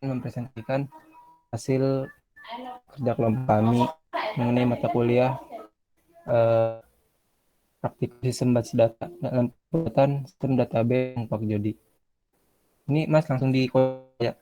mempresentasikan hasil kerja kelompok kami mengenai mata kuliah praktik sistem basis data dalam pembuatan sistem database yang Pak Jody. Ini Mas langsung di ya.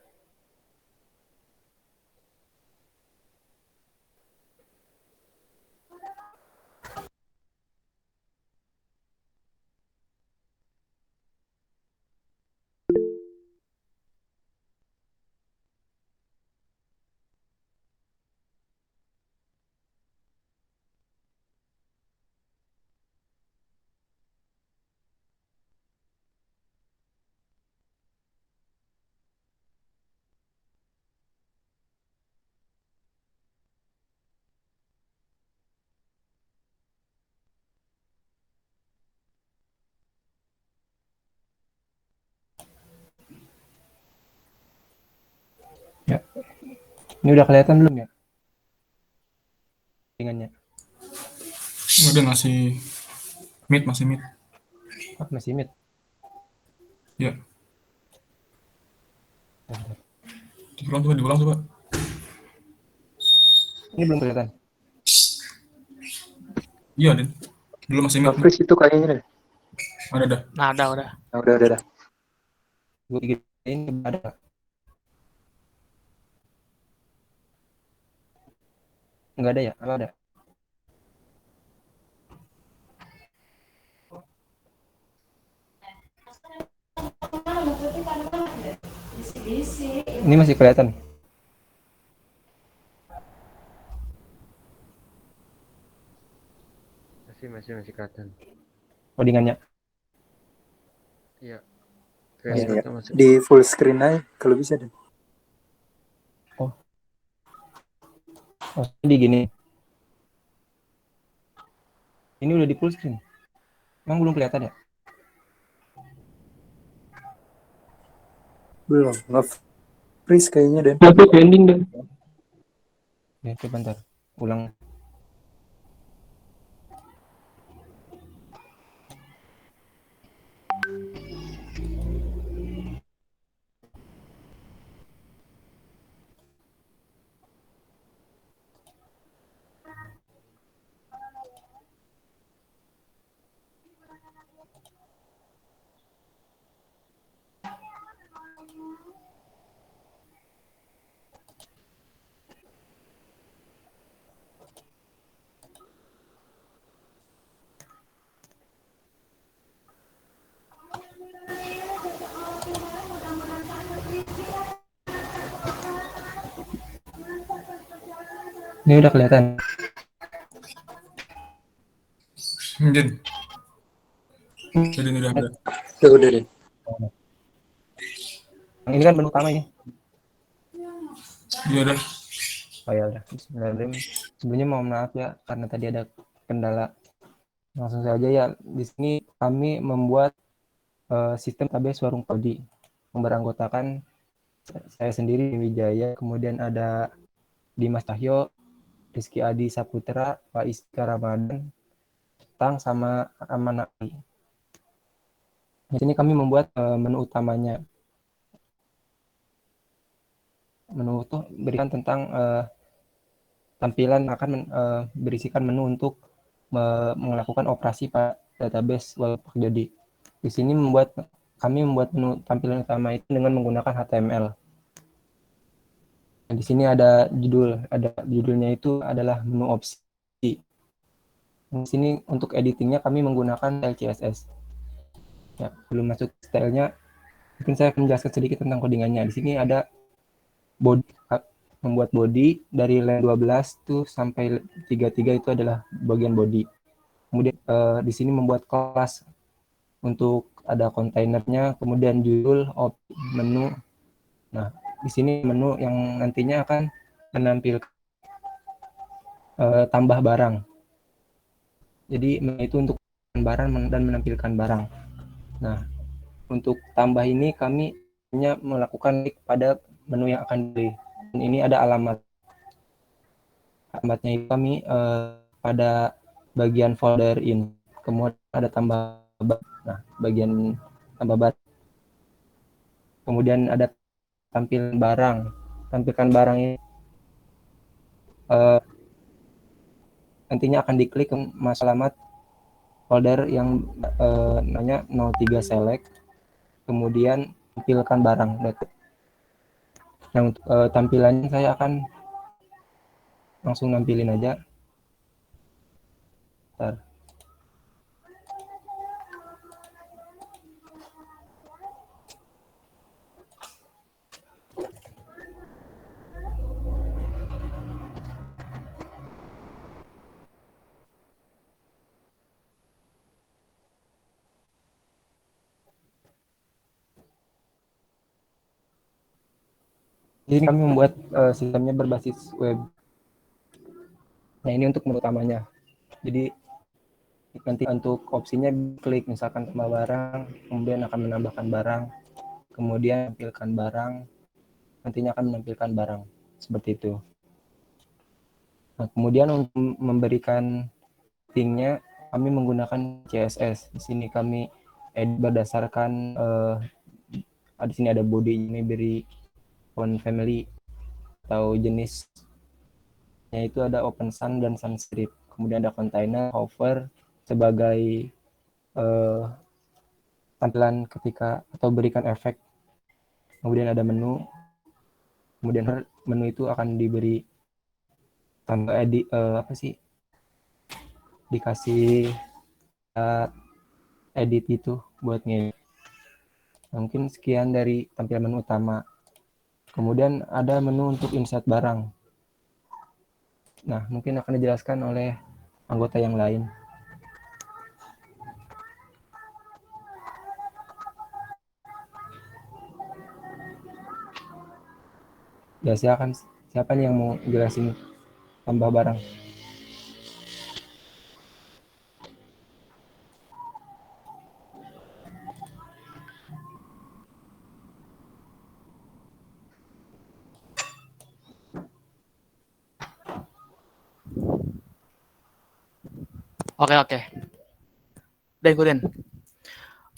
Ya. Ini udah kelihatan belum ya? Ringannya. Udah masih mid. Oh, masih mid. Ya, diulang coba. Ini belum kelihatan. Iya, Den. Belum masih mid. Freeze itu kayaknya deh. Ada dah. Nah, udah. Nah, udah. Gue ini ada. Enggak ada ya? Apa ada? Ini masih kelihatan. Masih kelihatan. Codingannya. Iya. Iya. Di full screen aja kalau bisa deh. Oh, jadi gini. Ini udah di full screen. Emang belum kelihatan ya? Belum. Nge-freeze kayaknya deh. Tapi pending deh. Ya, coba bentar. Ulang. Ini udah kelihatan. Den. Jadi udah ada. Udah deh. Ini kan menu utama ini. Iya dah. Oh ya udah. Bismillahirrahmanirrahim. Sebelumnya mohon maaf ya karena tadi ada kendala. Langsung saja ya. Di sini kami membuat sistem database warung Padi yang beranggotakan saya sendiri Wijaya, kemudian ada Dimas Cahyo, Rizky Adi Saputra, Pak Iska Ramadan, Tang sama Aman Ali. Di sini kami membuat menu utamanya. Menu itu berikan tentang tampilan akan berisikan menu untuk melakukan operasi pada database Pak Jody. Di sini kami membuat menu tampilan utama itu dengan menggunakan HTML. Nah, di sini ada judulnya itu adalah menu opsi. Di sini untuk editingnya kami menggunakan style CSS. Ya, belum masuk stylenya, mungkin saya akan menjelaskan sedikit tentang codingannya. Di sini ada body, membuat body dari line 12 tuh sampai 33 itu adalah bagian body. Kemudian di sini membuat kelas untuk ada kontainernya, kemudian judul, menu. Nah, di sini menu yang nantinya akan menampilkan tambah barang. Jadi itu untuk barang dan menampilkan barang. Nah, untuk tambah ini kami hanya melakukan klik pada menu yang akan dipilih. Dan ini ada alamat. Alamatnya itu kami pada bagian folder in. Kemudian ada tambah. Nah, bagian tambah bar. Kemudian ada tampilkan barang ini nantinya akan diklik ke alamat folder yang namanya 03 select, kemudian tampilkan barang. Nah, untuk tampilannya saya akan langsung nampilin aja. Bentar. Jadi kami membuat sistemnya berbasis web. Nah, ini untuk menu utamanya. Jadi nanti untuk opsinya klik misalkan tambah barang, kemudian akan menambahkan barang, kemudian tampilkan barang, nantinya akan menampilkan barang seperti itu. Nah, kemudian untuk memberikan settingnya kami menggunakan CSS. Di sini kami edit berdasarkan di sini ada body, ini beri font family atau jenisnya itu ada open sans dan sans script. Kemudian ada container, hover sebagai tampilan ketika atau berikan efek. Kemudian ada menu. Kemudian menu itu akan diberi tambah edit dikasih edit itu buat ngedit. Mungkin sekian dari tampilan menu utama. Kemudian ada menu untuk insert barang. Nah, mungkin akan dijelaskan oleh anggota yang lain. Ya, silakan. Siapa nih yang mau jelasin tambah barang? Oke. Dan ikutin.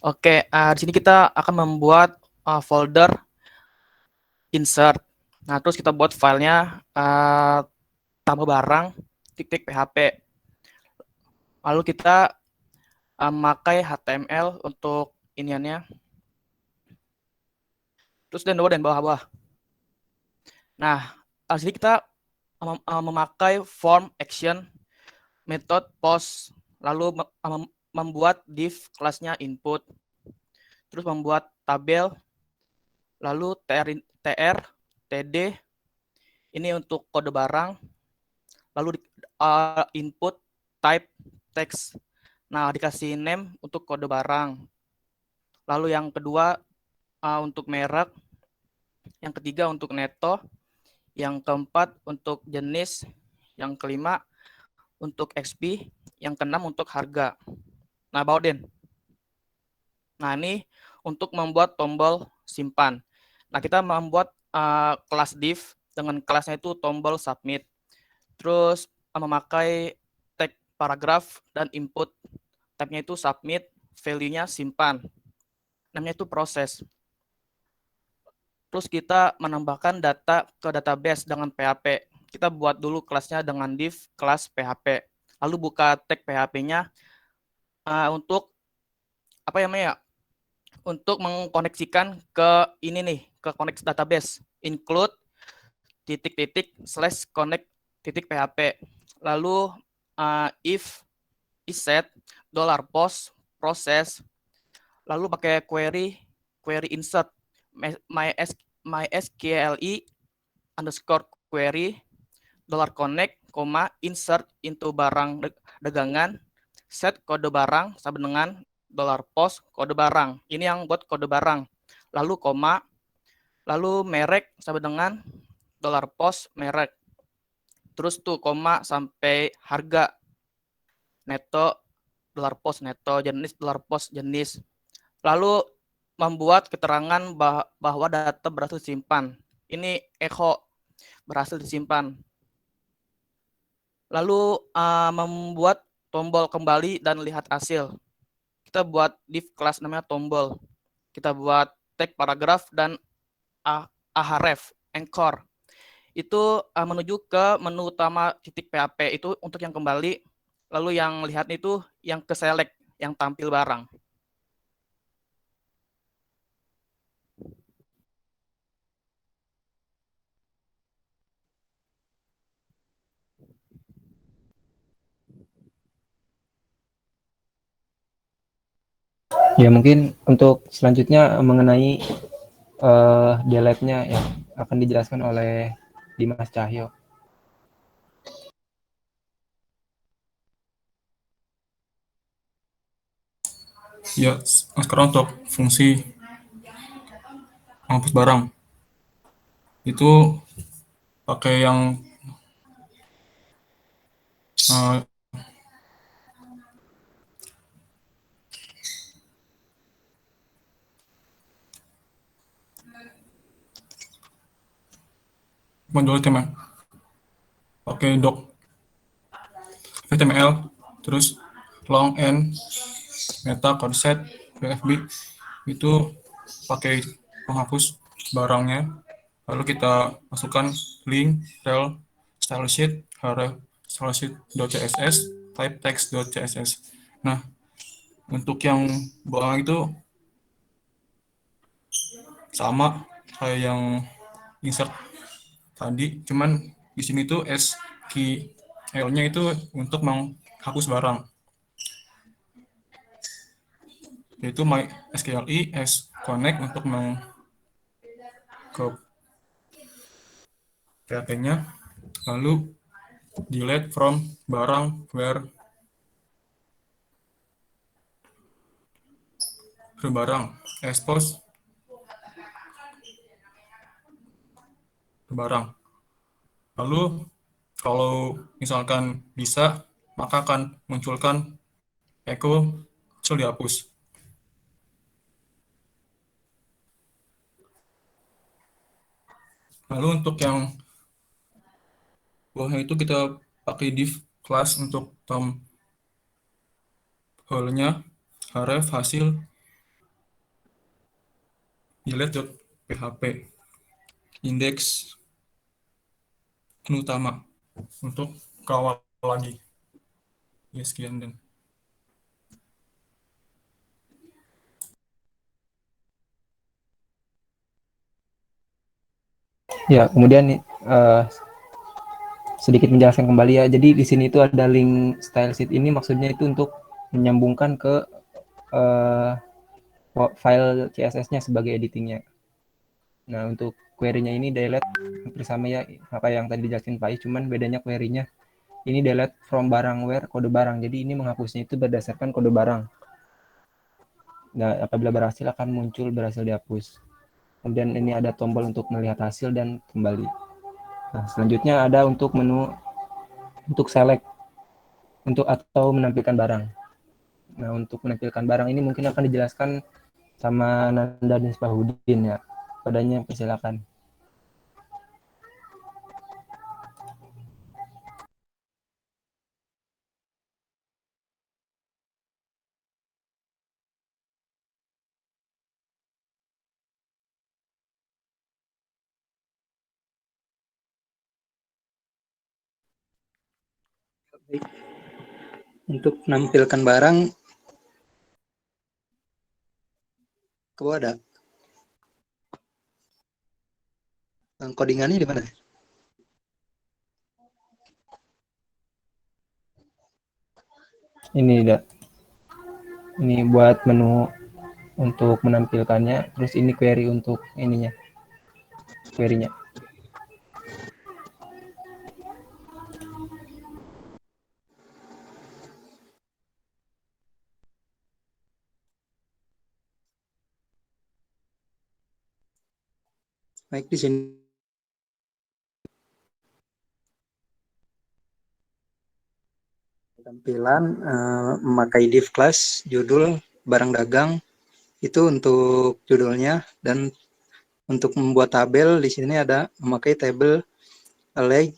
Oke, di sini kita akan membuat folder insert. Nah, terus kita buat filenya tambah barang .php. Lalu kita memakai HTML untuk iniannya. Terus dan bawah. Nah, di sini kita memakai form action method post, lalu membuat div kelasnya input, terus membuat tabel, lalu tr, td, ini untuk kode barang, lalu input type text. Nah, dikasih name untuk kode barang. Lalu yang kedua untuk merek, yang ketiga untuk neto, yang keempat untuk jenis, yang kelima untuk XP, yang keenam untuk harga. Nah, Bauden. Nah, ini untuk membuat tombol simpan. Nah, kita membuat kelas div dengan kelasnya itu tombol submit. Terus memakai tag paragraf dan input. Tagnya itu submit, value-nya simpan. Namanya itu proses. Terus kita menambahkan data ke database dengan PHP. Kita buat dulu kelasnya dengan div kelas PHP. Lalu buka tag PHP-nya untuk untuk mengkoneksikan ke ini nih, ke connect database, include /connect .php. Lalu if set $post proses, lalu pakai query insert mysqli underscore query $connect, insert into barang dagangan, set kode barang sama dengan $post kode barang. Ini yang buat kode barang. Lalu koma, lalu merek sama dengan $post merek. Terus tuh koma sampai harga, neto $post neto, jenis $post jenis. Lalu membuat keterangan bahwa data berhasil disimpan. Ini echo berhasil disimpan. Lalu membuat tombol kembali dan lihat hasil. Kita buat div kelas namanya tombol. Kita buat tag paragraf dan ahref, anchor. Itu menuju ke menu utama titik PHP itu untuk yang kembali, lalu yang lihat itu yang ke select, yang tampil barang. Ya mungkin untuk selanjutnya mengenai delete-nya yang akan dijelaskan oleh Dimas Cahyo. Ya, sekarang untuk fungsi menghapus barang itu pakai yang uh, modul tema pakai doc HTML, terus long and meta concept PFB itu pakai penghapus barangnya, lalu kita masukkan link rel style sheet href style sheet.css type text.css. Nah, untuk yang barang itu sama kayak yang insert tadi, cuman di sini tuh SQL-nya itu untuk menghapus barang, yaitu MySQLi as connect untuk ke PHP-nya, lalu delete from barang where ke barang expose ke barang. Lalu kalau misalkan bisa, maka akan munculkan echo hasil dihapus. Lalu untuk yang bawahnya itu kita pakai div class untuk thumbnail-nya href hasil delete.php indeks utama untuk kawal lagi. Ya, sekian dan Ya, kemudian sedikit menjelaskan kembali ya. Jadi di sini itu ada link style sheet ini maksudnya itu untuk menyambungkan ke file CSS-nya sebagai editingnya. Nah, untuk query-nya ini delete hampir sama ya apa yang tadi dijelasin Pak Is, cuman bedanya query-nya ini delete from barang where kode barang. Jadi ini menghapusnya itu berdasarkan kode barang. Nah, apabila berhasil akan muncul berhasil dihapus. Kemudian ini ada tombol untuk melihat hasil dan kembali. Nah, selanjutnya ada untuk menu untuk select untuk atau menampilkan barang. Nah, untuk menampilkan barang ini mungkin akan dijelaskan sama Nanda Nisbahudin ya. Padanya persilakan. Baik. Untuk menampilkan barang, ke bawah ada. Codingannya di mana? Ini udah. Ini buat menu untuk menampilkannya. Terus ini query untuk ininya. Query-nya. Baik, di sini tampilan memakai div class judul barang dagang itu untuk judulnya, dan untuk membuat tabel di sini ada memakai tabel leg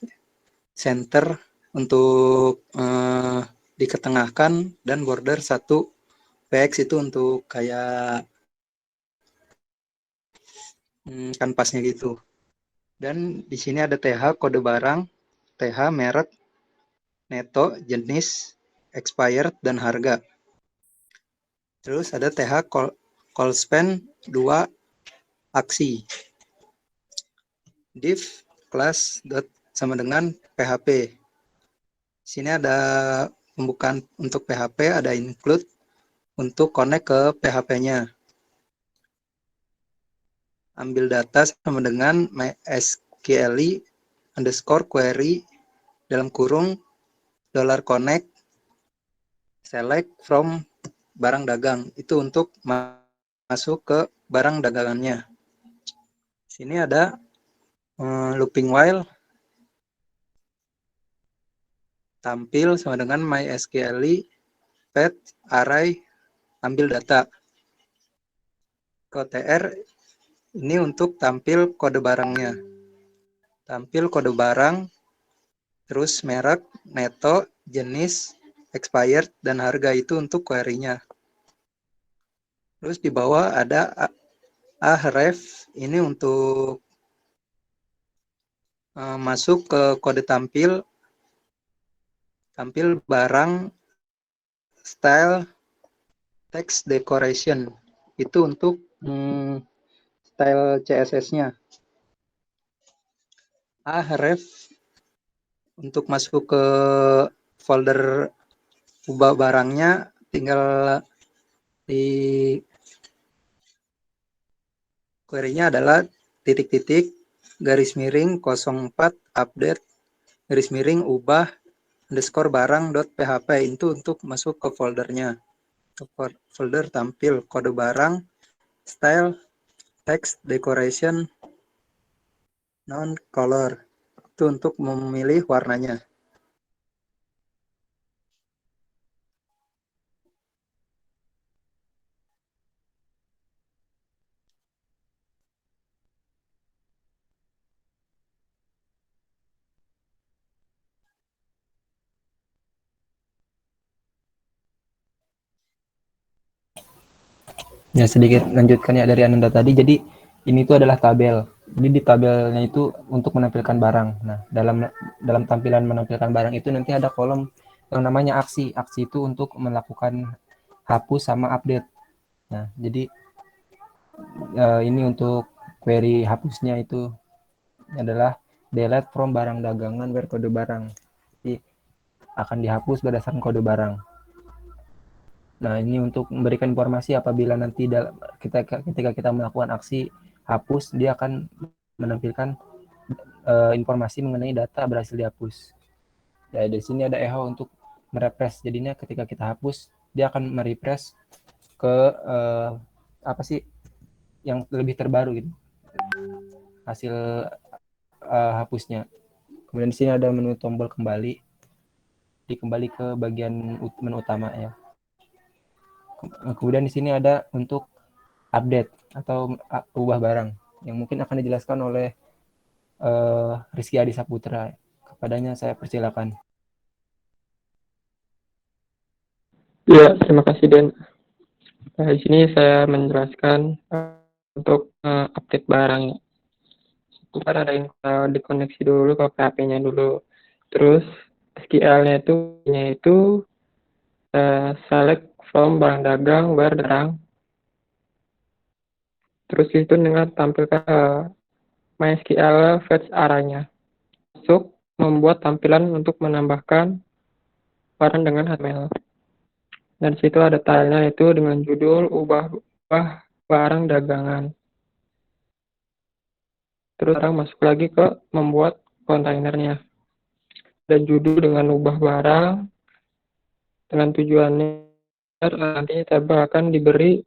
center untuk diketengahkan, dan border 1 px itu untuk kayak kanvasnya gitu. Dan di sini ada TH, kode barang, TH, merek, neto, jenis, expired, dan harga. Terus ada TH, call span, 2, aksi. Div, class, sama dengan PHP. Sini ada pembukaan untuk PHP, ada include untuk connect ke PHP-nya. Ambil data sama dengan MySQL underscore query dalam kurung $connect select from barang dagang. Itu untuk masuk ke barang dagangannya. Sini ada looping while tampil sama dengan MySQL pet array ambil data. OTR ini untuk tampil kode barangnya. Tampil kode barang, terus merek, neto, jenis, expired, dan harga itu untuk query-nya. Terus di bawah ada ahref, ini untuk masuk ke kode tampil barang, style, text decoration. Itu untuk style CSS-nya. Ahref untuk masuk ke folder ubah barangnya tinggal di query-nya adalah titik-titik garis miring 04 update garis miring ubah underscore barang .php itu untuk masuk ke foldernya. Folder tampil kode barang, style, text, decoration, non color. Itu untuk memilih warnanya. Ya, sedikit lanjutkan ya dari Ananda tadi. Jadi ini tuh adalah tabel. Jadi di tabelnya itu untuk menampilkan barang. Nah, dalam tampilan menampilkan barang itu nanti ada kolom yang namanya aksi. Aksi itu untuk melakukan hapus sama update. Nah, jadi ini untuk query hapusnya itu adalah delete from barang dagangan where kode barang. Jadi akan dihapus berdasarkan kode barang. Nah, ini untuk memberikan informasi apabila nanti ketika kita melakukan aksi hapus, dia akan menampilkan informasi mengenai data berhasil dihapus. Ya, di sini ada echo untuk merefresh. Jadinya ketika kita hapus, dia akan merefresh ke apa sih yang lebih terbaru gitu. Hasil hapusnya. Kemudian di sini ada menu tombol kembali. Dikembali ke bagian menu utama ya. Kemudian di sini ada untuk update atau ubah barang yang mungkin akan dijelaskan oleh Rizky Adi Saputra. Kepadanya saya persilakan. Ya, terima kasih Den. Nah, di sini saya menjelaskan untuk update barang. Ntar ada yang dikoneksi dulu ke PHP-nya dulu. Terus SQL-nya itu select from barang dagang barang. Terus itu dengan tampilkan MySQL fetch array-nya. Masuk membuat tampilan untuk menambahkan barang dengan HTML. Dan di situ ada tile-nya itu dengan judul ubah barang dagangan. Terus sekarang masuk lagi ke membuat kontainernya. Dan judul dengan ubah barang dengan tujuannya nantinya tabel akan diberi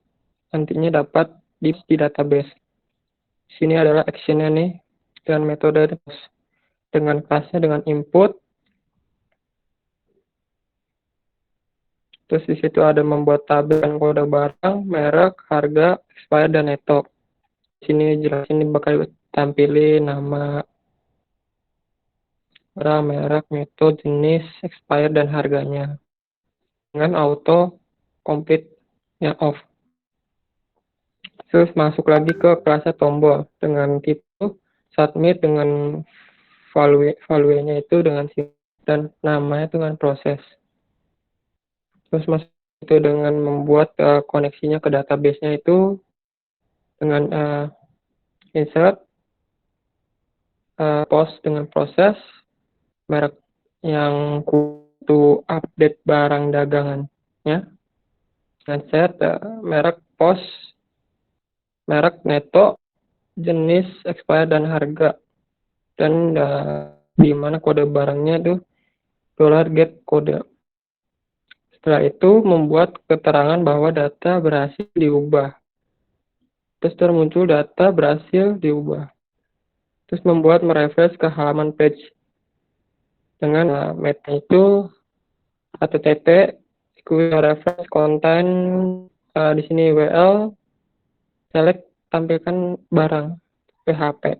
nantinya dapat di database. Sini adalah action-nya nih dengan metode dengan kelasnya dengan input. Terus di situ ada membuat tabel kode barang, merek, harga, expired, dan neto. Sini jelas ini bakal tampilin nama barang, merek, metode, jenis, expired, dan harganya. Dengan auto complete yang off. Terus masuk lagi ke kelasnya tombol dengan tipe submit dengan value-nya itu dengan dan namanya dengan proses. Terus masuk itu dengan membuat koneksinya ke database-nya itu dengan insert post dengan proses, merek yang kutu update barang dagangannya, dengan set merek post, merek neto, jenis, expired, dan harga. Dan di mana kode barangnya itu $get kode. Setelah itu membuat keterangan bahwa data berhasil diubah. Terus muncul data berhasil diubah. Terus membuat merefresh ke halaman page dengan meta itu http refresh content di sini WL select tampilkan barang PHP.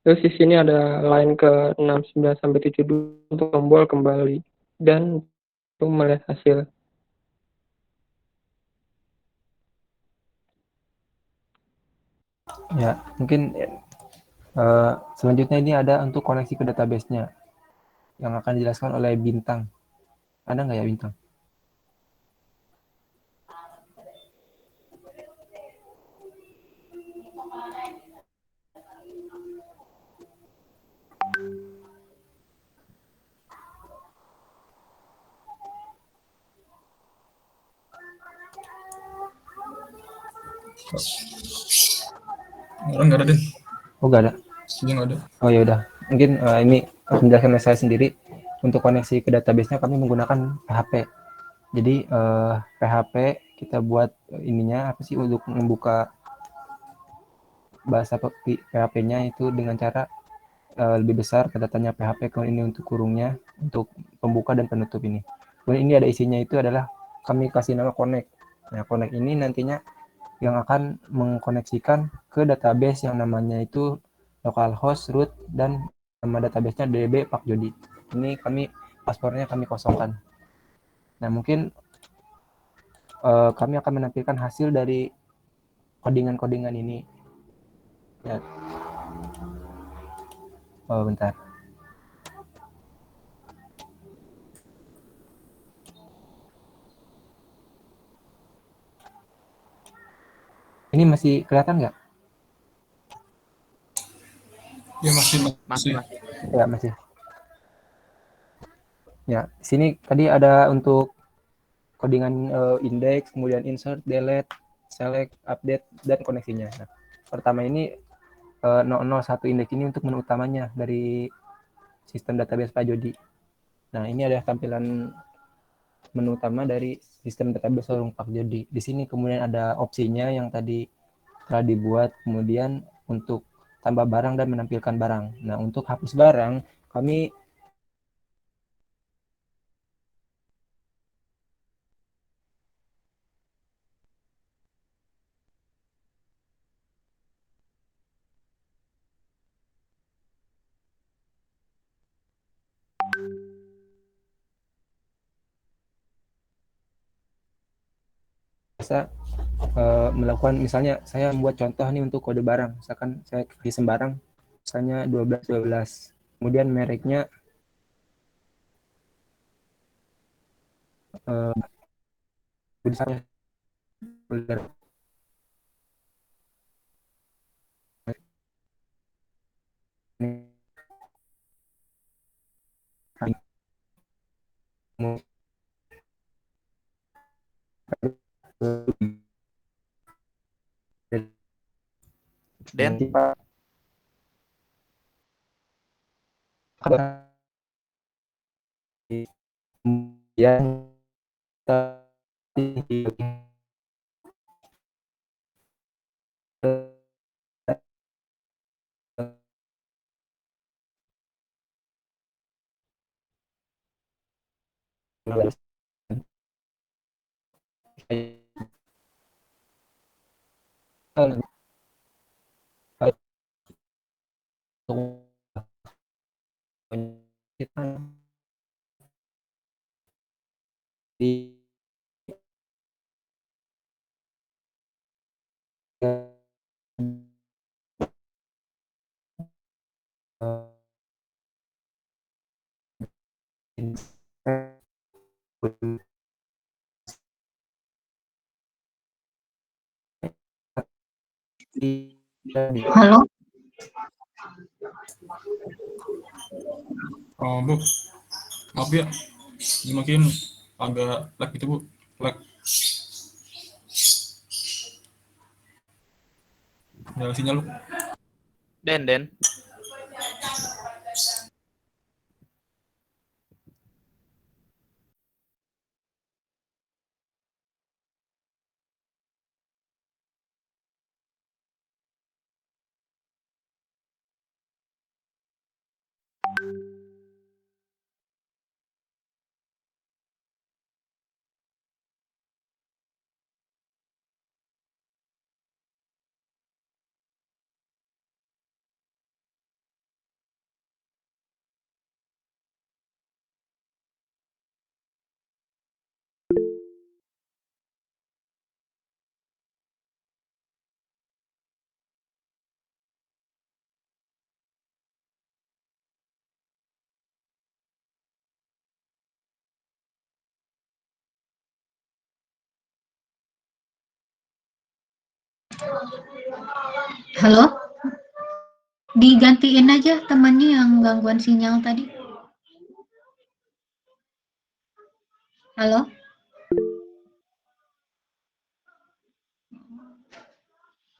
Terus di sini ada line ke 69 sampai 72 untuk tombol kembali dan untuk melihat hasil. Ya, mungkin selanjutnya ini ada untuk koneksi ke database-nya yang akan dijelaskan oleh Bintang. Ada nggak ya Bintang? Orang nggak ada deh. Oh, nggak ada. Dia nggak ada. Oh ya udah. Mungkin ini penjelasan saya sendiri. Untuk koneksi ke database-nya kami menggunakan PHP. Jadi PHP kita buat ininya apa sih untuk membuka bahasa PHP-nya itu dengan cara lebih besar catatannya PHP, kalau ini untuk kurungnya untuk pembuka dan penutup ini. Kemudian ini ada isinya itu adalah kami kasih nama connect. Nah, connect ini nantinya yang akan mengkoneksikan ke database yang namanya itu localhost root dan nama database-nya db Pak Jody. Ini kami paspornya kami kosongkan. Nah, mungkin kami akan menampilkan hasil dari codingan-codingan ini. Ya. Oh, bentar. Ini masih kelihatan nggak? Ya masih. Masih. Ya, masih. Ya, sini tadi ada untuk codingan index, kemudian insert, delete, select, update, dan koneksinya. Nah, pertama ini 001 indeks ini untuk menu utamanya dari sistem database Pak Jody. Nah, ini ada tampilan menu utama dari sistem database Warung Pak Jody. Di sini kemudian ada opsinya yang tadi telah dibuat, kemudian untuk tambah barang dan menampilkan barang. Nah, untuk hapus barang, kami bisa melakukan, misalnya saya membuat contoh nih untuk kode barang, misalkan saya kasih sembarang misalnya 12 kemudian mereknya Den, yang kita di Halo, Oh, Bu, maaf ya, ini mungkin agak lag gitu, Bu. Lag. Ya, sinyal, Bu. Den. halo. Digantiin aja temannya yang gangguan sinyal tadi. Halo,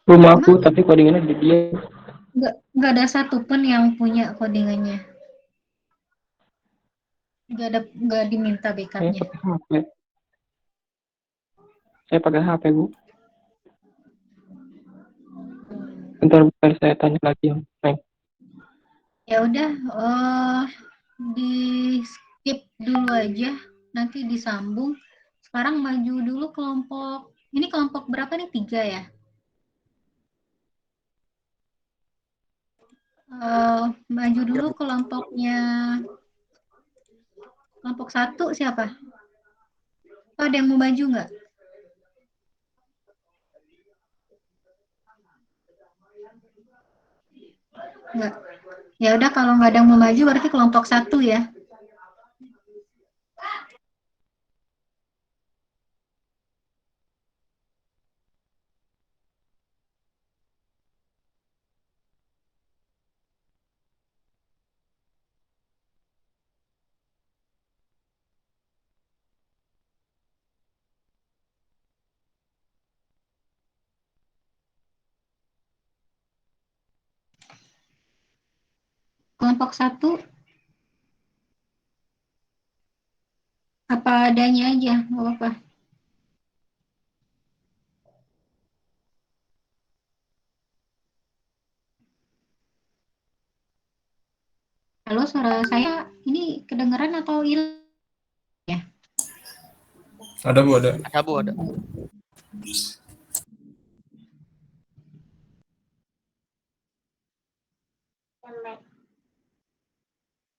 Rumah aku, tapi codingannya di dia. nggak ada satupun yang punya codingannya. Nggak diminta Saya backupnya. pakai HP. Saya pakai HP, Bu. Bentar, saya tanya lagi yang Neng. Ya udah, di skip dulu aja, nanti disambung. Sekarang maju dulu kelompok. Ini kelompok berapa nih? 3 ya? Maju dulu kelompoknya. Kelompok 1 siapa? Oh, ada yang mau maju nggak? Nggak. Ya udah, kalau nggak ada yang mau maju berarti kelompok 1 ya. Kelompok 1 apa adanya aja, nggak apa-apa. Halo, suara saya ini kedengeran atau hilang? Ada, Bu, ada. Ada, Bu, ada.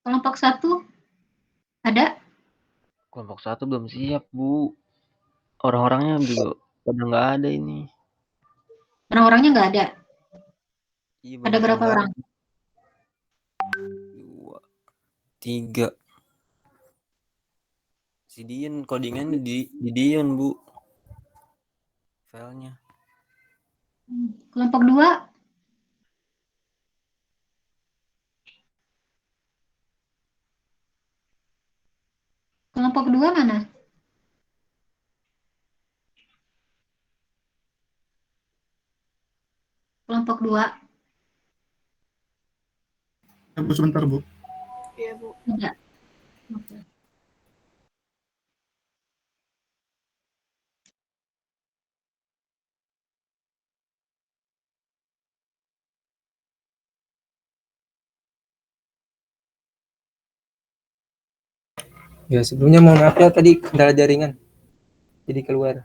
Kelompok 1 ada? Kelompok 1 belum siap, Bu. Orang-orangnya juga pada nggak ada ini. Orang-orangnya nggak ada. Iya, Ada banyak berapa yang orang? 2, 3. Si Dian codingannya di Dian, Bu. Filenya. Kelompok 2 kelompok 2 mana? Kelompok 2 Ya, Bu, sebentar, Bu. tidak. Oke. Ya, sebelumnya mohon maaf ya tadi kendala jaringan. Jadi keluar.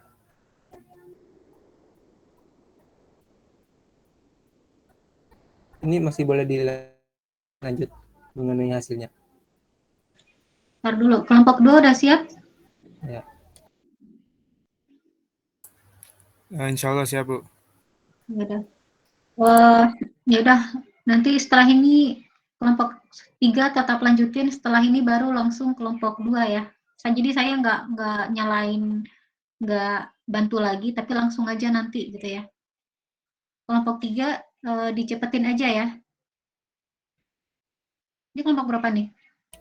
Ini masih boleh dilanjut mengenai hasilnya. Ntar dulu. Kelompok 2 udah siap? Ya. Insya Allah siap, Bu. Ya udah. Wah, ya udah. Nanti setelah ini kelompok 3 tetap lanjutin, setelah ini baru langsung kelompok 2 ya. Jadi saya nggak nyalain, nggak bantu lagi, tapi langsung aja nanti gitu ya. Kelompok 3 dicepetin aja ya. Ini kelompok berapa nih?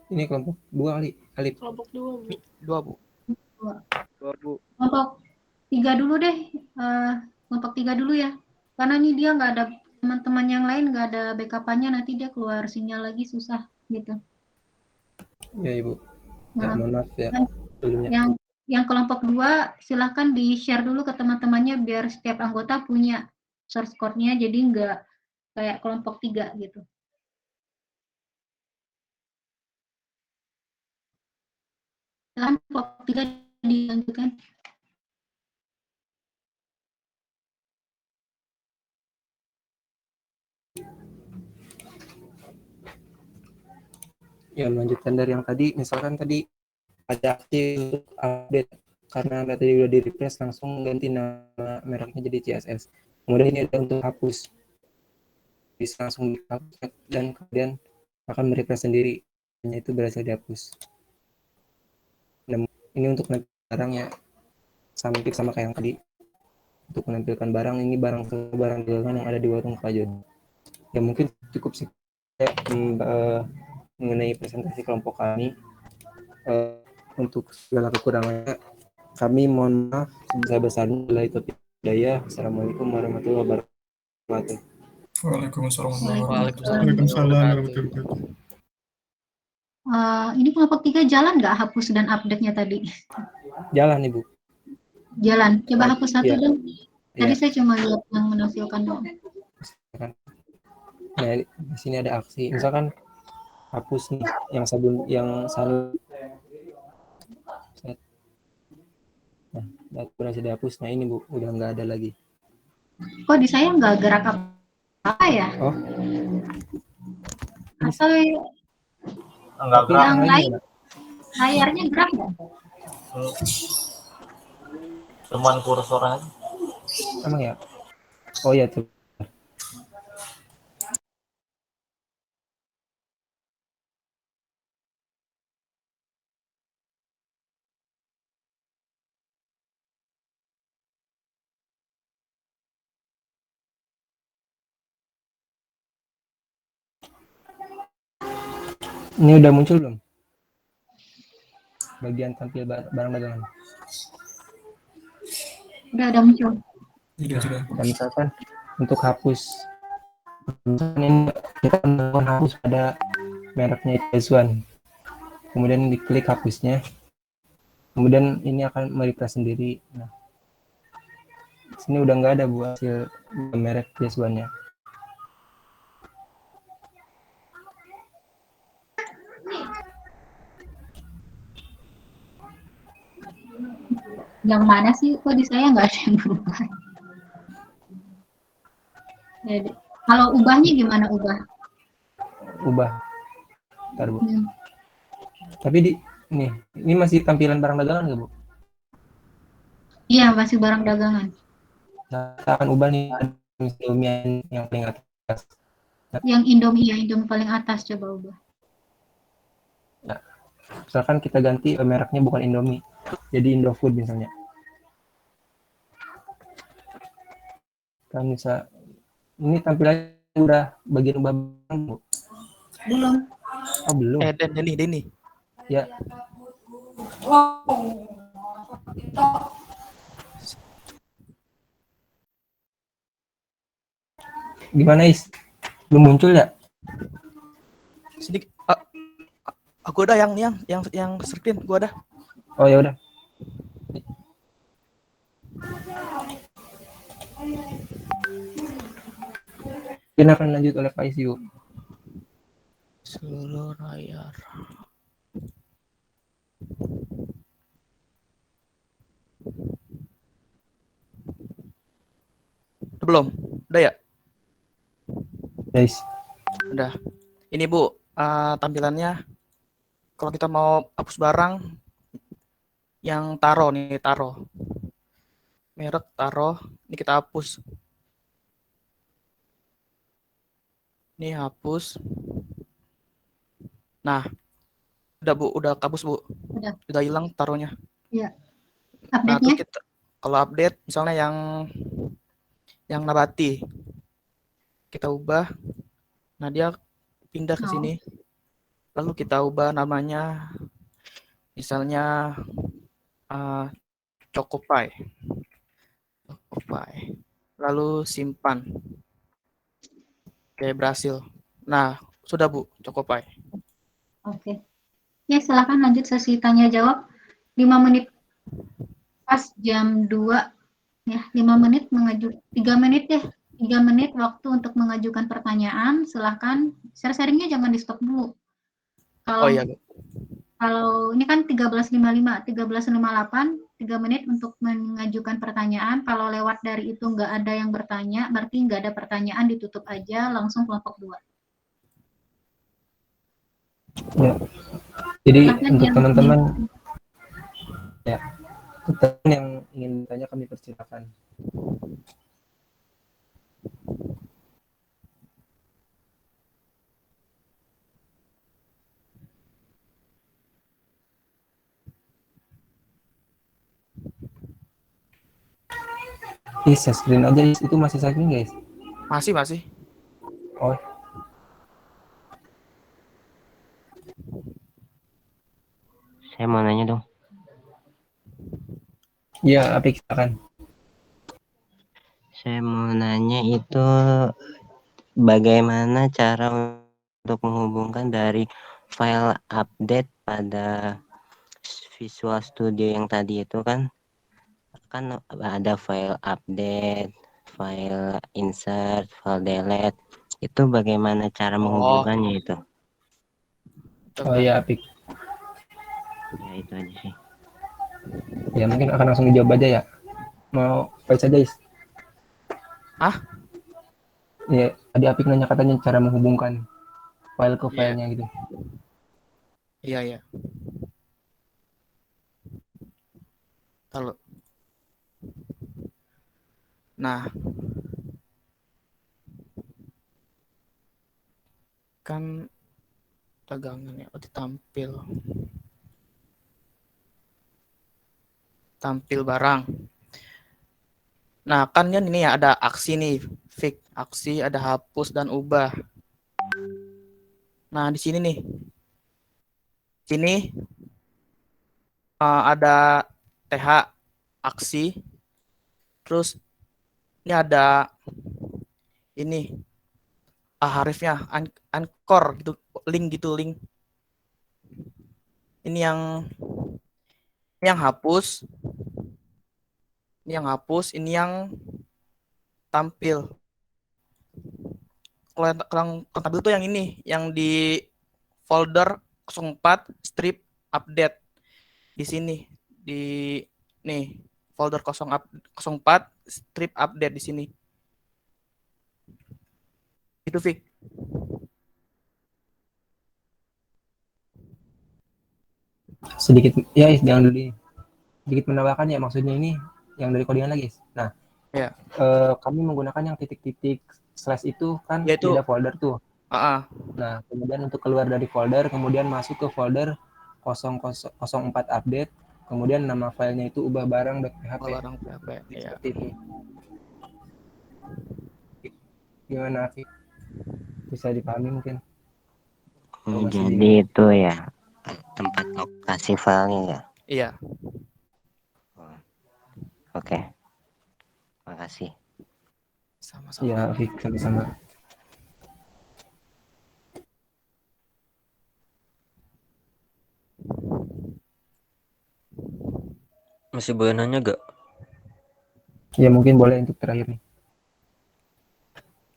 Ini kelompok 2 kali, Alif. Kelompok 2, Bu. 2, Bu. Kelompok 3 dulu deh. Kelompok 3 dulu ya. Karena ini dia nggak ada teman-teman yang lain, nggak ada backup-nya, nanti dia keluar sinyal lagi susah gitu. Ya, Ibu. Ya, Nah, mohon maaf ya sebelumnya. yang kelompok 2 silahkan di-share dulu ke teman-temannya biar setiap anggota punya source code-nya, jadi nggak kayak kelompok 3 gitu. Silahkan kelompok 3 dilanjutkan. Ya, melanjutkan dari yang tadi, misalkan tadi ada aksi untuk update karena tadi udah di refresh langsung ganti nama mereknya jadi CSS. Kemudian ini ada untuk hapus, bisa langsung dihapus dan kemudian akan merefresh sendiri, hanya itu berhasil dihapus. Nah, ini untuk barang ya, sama kayak yang tadi. Untuk menampilkan barang, ini barang dagangan yang ada di warung Pak Jod. Ya mungkin cukup sih mengenai presentasi kelompok kami. Untuk segala kekurangannya kami mohon maaf sebesar-besarnya. Assalamualaikum warahmatullahi wabarakatuh. Waalaikumsalam Waalaikumsalam. warahmatullahi wabarakatuh. Ini kelompok 3 jalan nggak hapus dan update-nya tadi? Jalan, Ibu. Jalan. Coba hapus satu Iya. dong. Tadi Iya. saya cuma lihat yang menampilkan doang. Nah, di sini ada aksi. Misalkan hapus nih yang sabun yang salur. Nah, berhasil dihapus. Nah, ini Bu, udah nggak ada lagi. Kok di saya nggak gerak apa ya? Oh. Atau Enggak gerak. yang lain layarnya gerak nggak? Cuman kursor aja. Emang ya? Oh ya tuh. Ini udah muncul belum? Bagian tampil barang dagangan. Udah ada muncul. Sudah. Dan misalkan untuk hapus, misalkan ini kita menghapus pada mereknya One. Kemudian diklik hapusnya. Kemudian ini akan merefresh sendiri. Nah, sini udah nggak ada Bu hasil merek One-nya. Yang mana sih? Kok di saya nggak ada yang berubah? Jadi, kalau ubahnya gimana ubah? Ubah. Ntar Bu. Tapi ini masih tampilan barang dagangan nggak Bu? Iya, masih barang dagangan. Nah, kita akan ubah nih Indomie yang paling atas. Yang Indomie paling atas, coba ubah. Nah, misalkan kita ganti mereknya bukan Indomie, jadi Indofood misalnya. Kan bisa, ini tampilannya udah bagian ubah barang Bu? Belum. Oh belum. Denny. Ya. Gimana Is? Belum muncul ya? Sedikit. Aku ada yang screen, gua ada. Oh ya udah. Kita akan lanjut oleh Pak Is yuk. Seluruh layar. Belum? Udah ya? Guys. Udah. Ini Bu, tampilannya kalau kita mau hapus barang yang taro. Merek taro, ini kita hapus. Ini hapus. Nah, udah Bu, udah kabus Bu. Udah hilang taruhnya. ya. Nah, terus Update-nya kita kalau update misalnya yang nabati kita ubah, nah dia pindah ke oh, sini. Lalu kita ubah namanya misalnya Chocopie. Lalu simpan. Kayak berhasil. Nah, sudah Bu, Chocopie. oke. Ya, silakan lanjut sesi tanya jawab. 5 menit pas jam 2 ya, 5 menit 3 menit deh. 3 menit waktu untuk mengajukan pertanyaan. Silakan share-sharingnya jangan di stop dulu. Oh iya, Kalau ini kan 13.55, 13.58, 3 menit untuk mengajukan pertanyaan. Kalau lewat dari itu nggak ada yang bertanya, berarti nggak ada pertanyaan, ditutup aja, langsung kelompok 2. Ya. Jadi Silakan untuk yang teman-teman ya, untuk teman yang ingin bertanya kami persilakan. Share screen aja, itu masih screen guys? Masih. Oh, Saya mau nanya dong. iya, Apik, silakan. Saya mau nanya itu bagaimana cara untuk menghubungkan dari file update pada Visual Studio yang tadi itu kan ada file update, file insert, file delete. Itu bagaimana cara menghubungkannya itu? Oh iya, Apik. Ya itu aja sih. Ya mungkin akan langsung dijawab aja ya. Mau baca saja, Is? Ya, tadi Apik nanya katanya cara menghubungkan file ke filenya gitu. Iya. Lalu. Nah, kan dagangan ya, tampil barang. Nah, kan ini ya ada aksi nih, fix aksi, ada hapus dan ubah. Nah, di sini nih. Sini ada TH aksi. Terus ini ada ini harifnya anchor gitu, link. Ini yang hapus. Ini yang hapus, ini yang tampil. Kalau yang tampil itu yang ini, yang di folder 04 strip update. Di sini, di nih folder 04 strip update di sini. Itu Fik. Sedikit ya, Is, jangan dulu. Sedikit menambahkan ya, maksudnya ini yang dari codingan lagi, Is. Nah, ya. Kami menggunakan yang titik-titik slash itu kan Yaitu, ada folder tuh. Nah, kemudian untuk keluar dari folder, kemudian masuk ke folder 0004 update, kemudian nama filenya itu ubah barang.php. Ya. Seperti itu. Gimana, Afif? Bisa dipahami mungkin? Jadi itu ya tempat lokasi filenya ya? Iya. Oke. Makasih. Sama-sama. Iya, Afif, sama-sama. Masih boleh nanya gak? Ya mungkin boleh untuk terakhir nih.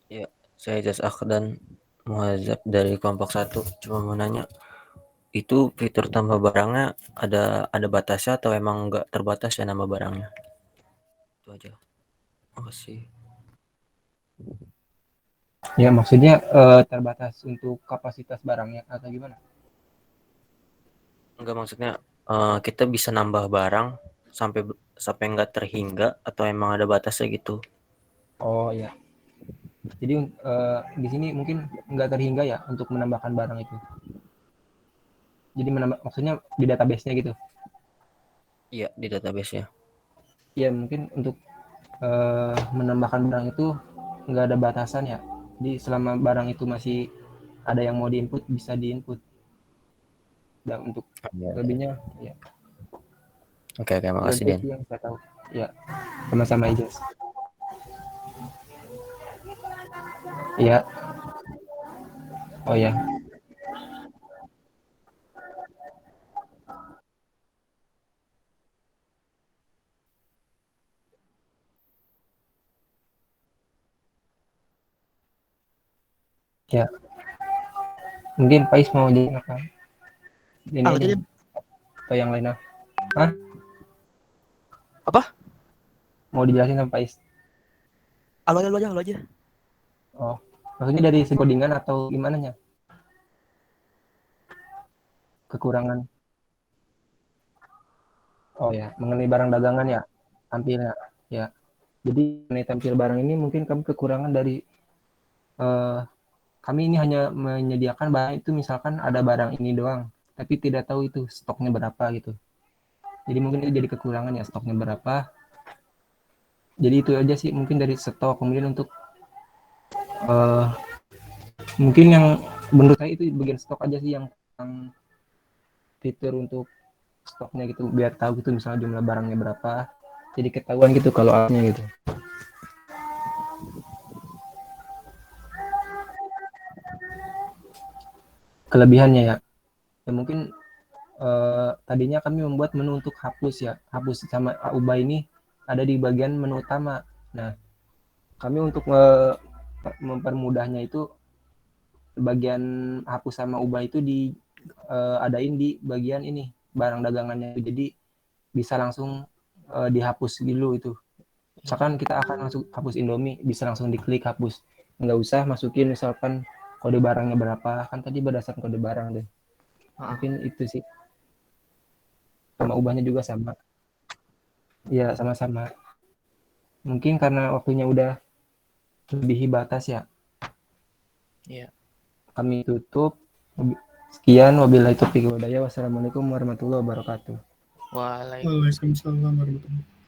Ya, saya Jas Akhdan Muhazzab dari kelompok 1. Cuma mau nanya, itu fitur tambah barangnya ada batasnya atau emang nggak terbatas ya nama barangnya? Itu aja. Makasih. Ya maksudnya terbatas untuk kapasitas barangnya atau gimana? Enggak, maksudnya kita bisa nambah barang sampai nggak terhingga atau emang ada batasnya gitu? Oh ya. Jadi di sini mungkin nggak terhingga ya untuk menambahkan barang itu. Jadi maksudnya di database-nya gitu. Iya, di database-nya. Ya mungkin untuk menambahkan barang itu nggak ada batasan ya. Jadi selama barang itu masih ada yang mau diinput bisa diinput. Dan untuk Iya. lebihnya ya Oke, itu makasih aja Den. sih yang saya tahu. Ya, sama-sama Ijaz. Iya. Oh ya. Ya. Mungkin Pais mau jadi apa? Ini Ah, aja jadi nih. Atau yang lainnya. Hah? apa? Mau dijelasin sama Pais? Halo aja. Oh. Maksudnya dari segi codingan atau gimana nya? Kekurangan. Oh ya, mengenai barang dagangan ya, tampilnya. Ya. Jadi mengenai tampil barang ini mungkin kami kekurangan dari eh, kami ini hanya menyediakan barang itu misalkan ada barang ini doang, tapi tidak tahu itu stoknya berapa gitu. Jadi mungkin itu jadi kekurangan ya stoknya berapa. Jadi itu aja sih mungkin dari stok. Kemudian untuk eh, mungkin yang menurut saya itu bagian stok aja sih yang fitur untuk stoknya gitu biar tahu gitu misalnya jumlah barangnya berapa. Jadi ketahuan gitu kalau alatnya gitu. Kelebihannya ya, ya mungkin tadinya kami membuat menu untuk hapus ya, hapus sama Auba ini ada di bagian menu utama. Nah, kami untuk mempermudahnya itu bagian hapus sama ubah itu adain di bagian ini barang dagangannya. Jadi bisa langsung dihapus dulu itu. Misalkan kita akan langsung hapus Indomie, bisa langsung diklik hapus. Nggak usah masukin misalkan kode barangnya berapa, kan tadi berdasarkan kode barang deh. Mungkin itu sih. Sama ubahnya juga sama. Ya, sama-sama. Mungkin karena waktunya udah melebihi batas ya. Iya. Kami tutup. Sekian, wabillahi taufiq wal hidayah. Wassalamualaikum warahmatullahi wabarakatuh. Waalaikumsalam warahmatullahi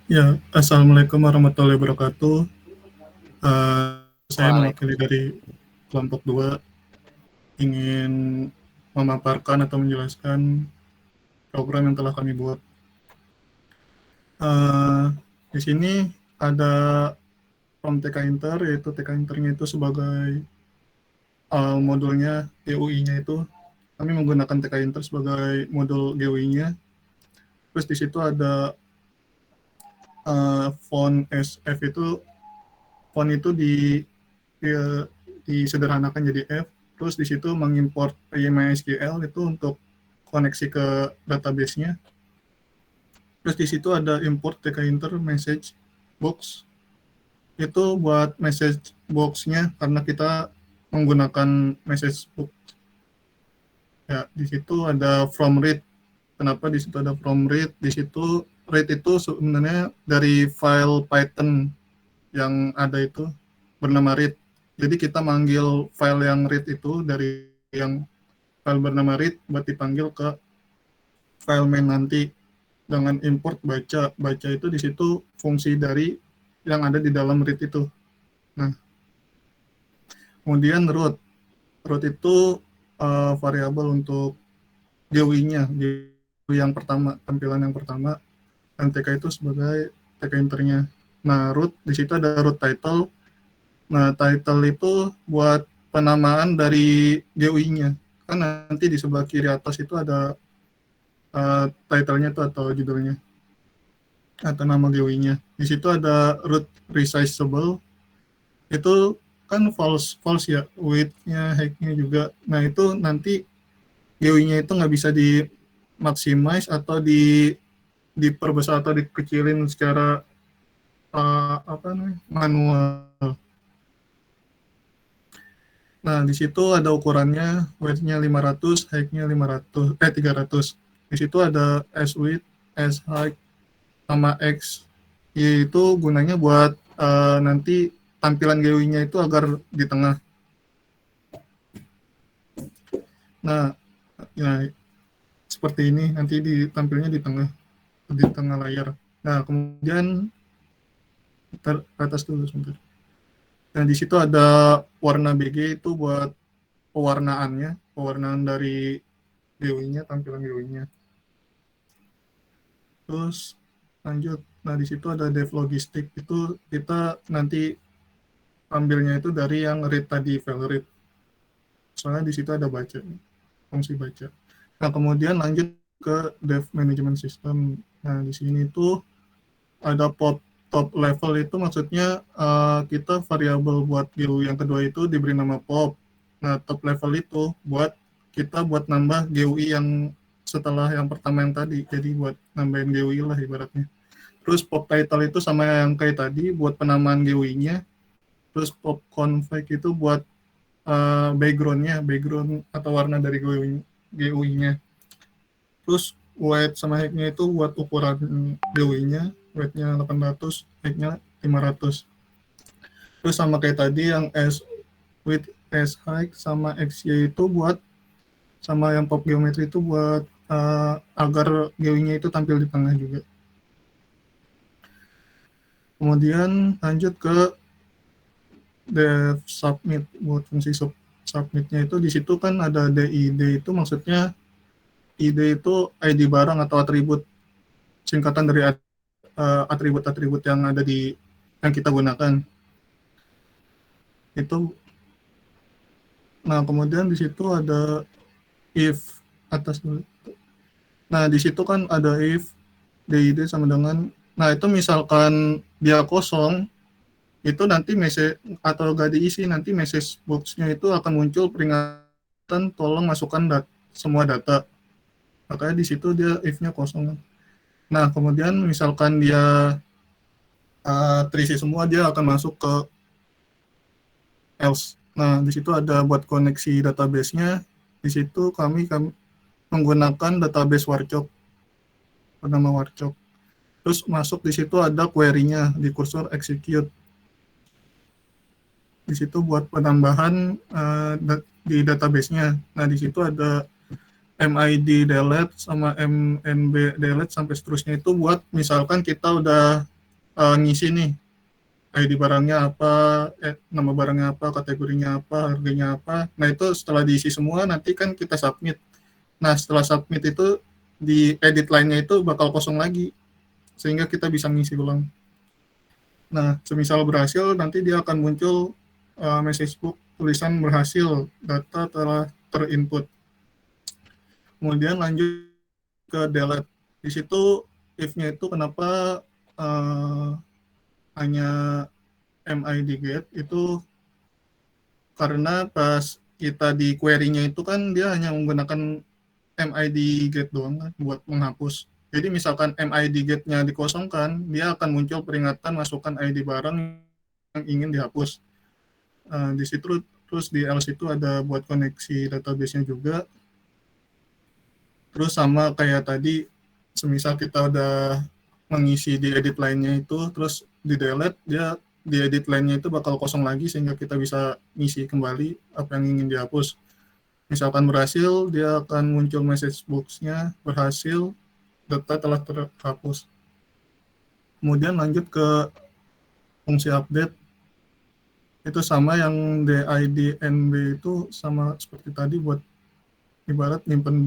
Ya, Assalamualaikum warahmatullahi wabarakatuh. Saya mewakili dari kelompok 2 ingin memaparkan atau menjelaskan program yang telah kami buat. Di sini ada from TK Inter, yaitu TK Internya itu sebagai modulnya GUI-nya itu. Kami menggunakan TK Inter sebagai modul GUI-nya. Terus di situ ada font SF itu, font itu disederhanakan jadi F. Terus di situ mengimport MySQL itu untuk koneksi ke database-nya. Terus di situ ada import TK Inter message box. Itu buat message box-nya karena kita menggunakan message box. Ya, di situ ada from read. Kenapa di situ ada from read? Di situ read itu sebenarnya dari file Python yang ada itu bernama read. Jadi kita manggil file yang read itu dari yang file bernama read buat dipanggil ke file main nanti dengan import baca. Baca itu di situ fungsi dari yang ada di dalam read itu. Nah, kemudian root. Root itu variabel untuk GUI-nya, yang pertama, tampilan yang pertama, dan TK itu sebagai TK internya. Nah, root, di situ ada root title. Nah, title itu buat penamaan dari GUI-nya. Kan nanti di sebelah kiri atas itu ada title-nya itu atau judulnya atau nama GUI-nya. Di situ ada root resizable. Itu kan false ya, width-nya, height-nya juga. Nah, itu nanti GUI-nya itu nggak bisa di maximize atau diperbesar atau dikecilin secara manual. Nah, di situ ada ukurannya, width-nya 500, height-nya 300. Di situ ada S width, S height, sama X. Yaitu gunanya buat nanti tampilan GUI-nya itu agar di tengah. Nah, ya, seperti ini nanti ditampilnya di tengah layar. Nah, kemudian ke atas dulu sebentar. Nah, di situ ada warna BG itu buat pewarnaan dari GUI-nya, tampilan GUI-nya. Terus lanjut. Nah, di situ ada dev logistik, itu kita nanti ambilnya itu dari yang read tadi, file read. Soalnya di situ ada baca, fungsi baca. Nah, kemudian lanjut ke dev management system. Nah, di sini itu ada top level itu maksudnya kita variabel buat GUI yang kedua itu diberi nama pop. Nah, top level itu buat nambah GUI yang setelah yang pertama yang tadi. Jadi buat nambahin GUI lah ibaratnya. Terus pop title itu sama yang kayak tadi buat penamaan GUI-nya. Terus pop config itu buat background atau warna dari GUI-nya. Terus weight sama height-nya itu buat ukuran GUI-nya, weight-nya 800, height-nya 500. Terus sama kayak tadi yang S width, S height sama XY itu buat sama yang pop geometry itu buat agar GUI-nya itu tampil di tengah juga. Kemudian lanjut ke dev submit. Buat fungsi submitnya itu di situ kan ada DID, itu maksudnya ID itu ID barang atau atribut, singkatan dari atribut-atribut yang ada yang kita gunakan. Itu. Nah, kemudian di situ ada if atas dulu. Nah, di situ kan ada if DID sama dengan, nah itu misalkan dia kosong, itu nanti message atau gak diisi, nanti message box-nya itu akan muncul peringatan tolong masukkan semua data. Makanya di situ dia if-nya kosong. Nah, kemudian misalkan dia terisi semua, dia akan masuk ke else. Nah, di situ ada buat koneksi database-nya. Di situ kami menggunakan database Warchok, bernama Warchok. Terus masuk di situ ada query-nya di kursor execute. Di situ buat penambahan di database-nya. Nah, di situ ada MID delete sama MNB delete sampai seterusnya, itu buat misalkan kita udah ngisi nih ID barangnya apa, nama barangnya apa, kategorinya apa, harganya apa. Nah itu setelah diisi semua nanti kan kita submit. Nah setelah submit itu di edit line-nya itu bakal kosong lagi sehingga kita bisa ngisi ulang. Nah semisal berhasil nanti dia akan muncul message book tulisan berhasil, data telah terinput. Kemudian lanjut ke delete. Di situ if-nya itu kenapa hanya MID get itu karena pas kita di query-nya itu kan dia hanya menggunakan MID get doang kan, buat menghapus. Jadi misalkan MID get-nya dikosongkan, dia akan muncul peringatan masukkan ID barang yang ingin dihapus. Di situ terus di else itu ada buat koneksi database-nya juga. Terus sama kayak tadi, semisal kita udah mengisi di edit line-nya itu, terus di delete, dia di edit line-nya itu bakal kosong lagi sehingga kita bisa ngisi kembali apa yang ingin dihapus. Misalkan berhasil, dia akan muncul message box-nya, berhasil, data telah terhapus. Kemudian lanjut ke fungsi update. Itu sama yang DID NB itu sama seperti tadi buat ibarat nyimpen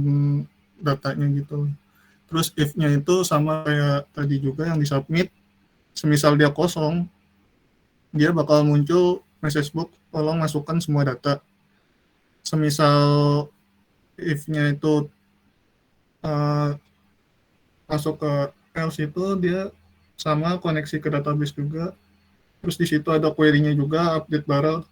datanya gitu. Terus if-nya itu sama kayak tadi juga yang disubmit. Semisal dia kosong, dia bakal muncul message box tolong masukkan semua data. Semisal if-nya itu masuk ke else itu dia sama koneksi ke database juga. Terus di situ ada query-nya juga, update barang,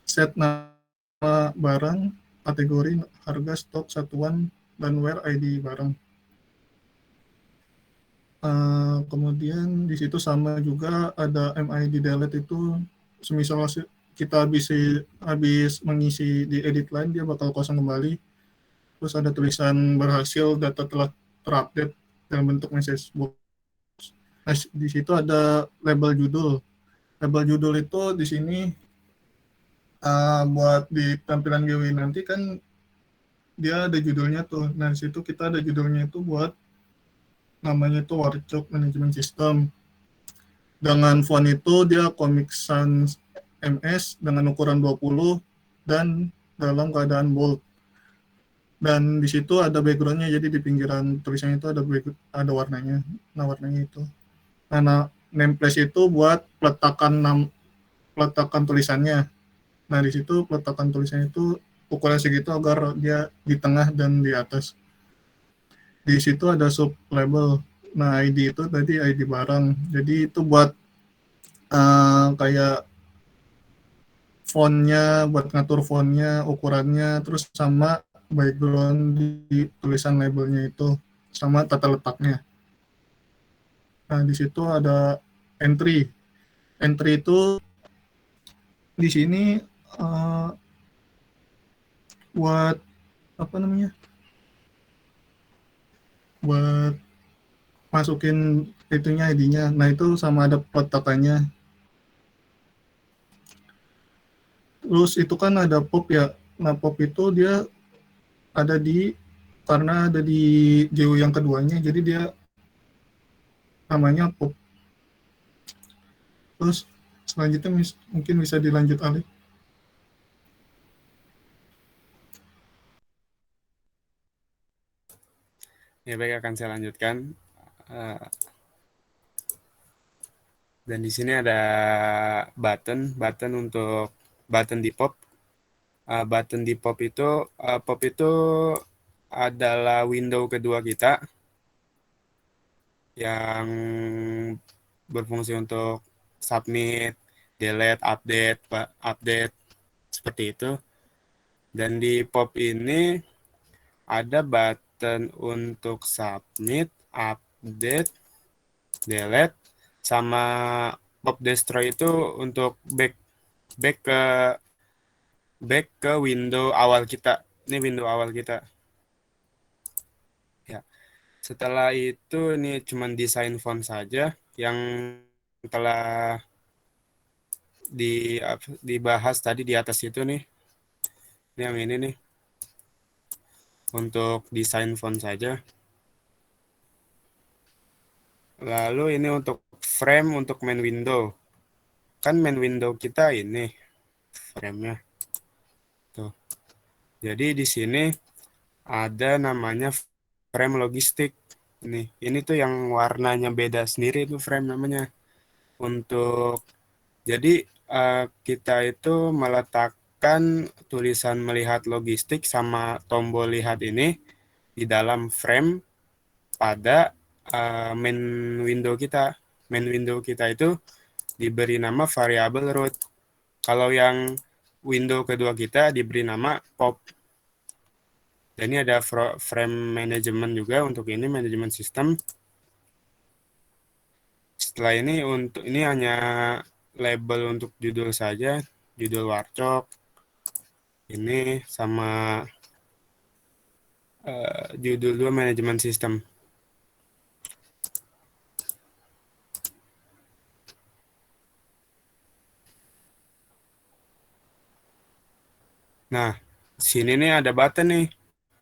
set nama barang, kategori, harga, stok, satuan, dan where ID barang. Kemudian di situ sama juga ada MID delete itu, semisal kita habis mengisi di edit line, dia bakal kosong kembali. Terus ada tulisan berhasil, data telah terupdate dalam bentuk message box. Nah, di situ ada label judul. Label judul itu di sini buat di tampilan GUI nanti kan dia ada judulnya tuh. Nah, di situ kita ada judulnya itu buat namanya itu Workshop Management System. Dengan font itu dia Comic Sans MS dengan ukuran 20 dan dalam keadaan bold. Dan di situ ada background-nya, jadi di pinggiran tulisannya itu ada warnanya. Nah, warnanya itu. Nah, name place itu buat peletakan tulisannya. Nah, di situ peletakan tulisannya itu ukuran segitu agar dia di tengah dan di atas. Di situ ada sub label. Nah, ID itu tadi ID barang. Jadi itu buat kayak fontnya, buat ngatur fontnya, ukurannya, terus sama background di tulisan labelnya itu, sama tata letaknya. Nah, di situ ada entry. Entry itu di sini buat apa namanya? Buat masukin itunya ID-nya. Nah, itu sama ada peletakannya. Terus itu kan ada pop ya. Nah, pop itu dia karena ada di GUI yang keduanya, jadi dia namanya pop. Terus selanjutnya mungkin bisa dilanjut Alif. Ya baik, akan saya lanjutkan. Dan di sini ada button untuk button di pop. Button di pop itu adalah window kedua kita yang berfungsi untuk submit, delete, update seperti itu. Dan di pop ini ada button untuk submit, update, delete, sama pop destroy itu untuk back ke window awal kita. Ini window awal kita. Ya. Setelah itu ini cuma desain font saja yang telah dibahas tadi di atas itu nih. Ini yang ini nih. Untuk desain font saja. Lalu ini untuk frame untuk main window. Kan main window kita ini frame-nya. Tuh. Jadi di sini ada namanya frame logistik. Ini tuh yang warnanya beda sendiri itu frame namanya. Jadi kita itu meletakkan tulisan melihat logistik sama tombol lihat ini di dalam frame pada main window kita. Main window kita itu diberi nama variable root. Kalau yang window kedua kita diberi nama pop. Dan ini ada frame management juga untuk ini manajemen sistem. Setelah ini untuk ini hanya label untuk judul saja, judul warcok. Ini sama judul 2 manajemen sistem. Nah, sini nih ada button nih.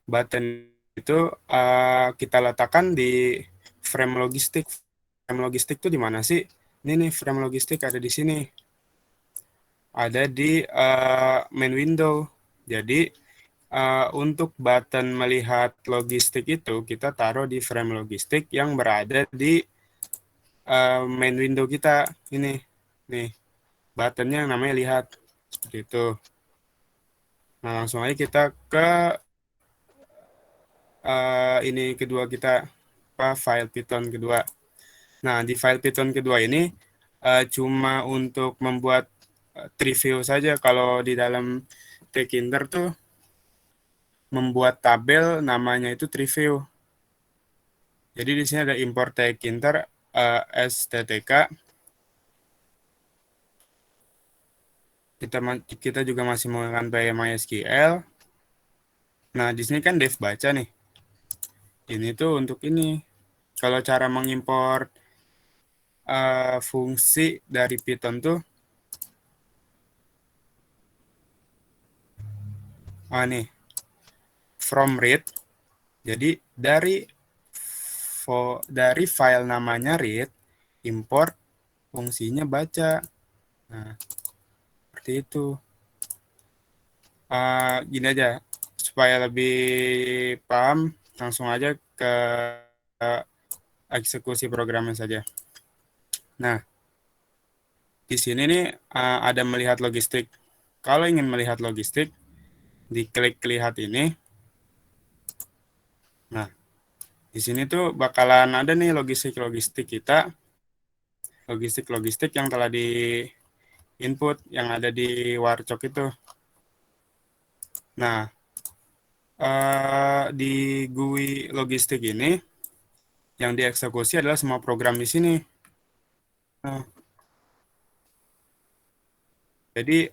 Button itu kita letakkan di frame logistik. Frame logistik itu di mana sih? Ini nih frame logistik ada di sini. Ada di main window. Jadi untuk button melihat logistik itu kita taruh di frame logistik yang berada di main window kita. Ini nih buttonnya namanya lihat seperti itu. Nah langsung aja kita ke ini kedua kita file Python kedua. Nah di file Python kedua ini cuma untuk membuat preview saja. Kalau di dalam Tkinter tuh membuat tabel namanya itu preview. Jadi di sini ada import Tkinter sttk. Kita juga masih menggunakan MySQL. Nah di sini kan dev baca nih. Ini tuh untuk ini. Kalau cara mengimport fungsi dari Python tuh nih from read. Jadi dari file namanya read import fungsinya baca. Nah seperti itu. Gini aja supaya lebih paham, langsung aja ke eksekusi programnya saja. Nah di sini nih ada melihat logistik. Kalau ingin melihat logistik, diklik lihat ini. Nah, di sini tuh bakalan ada nih logistik kita. Logistik yang telah di input yang ada di warcok itu. Nah, di GUI logistik ini yang dieksekusi adalah semua program di sini. Nah, jadi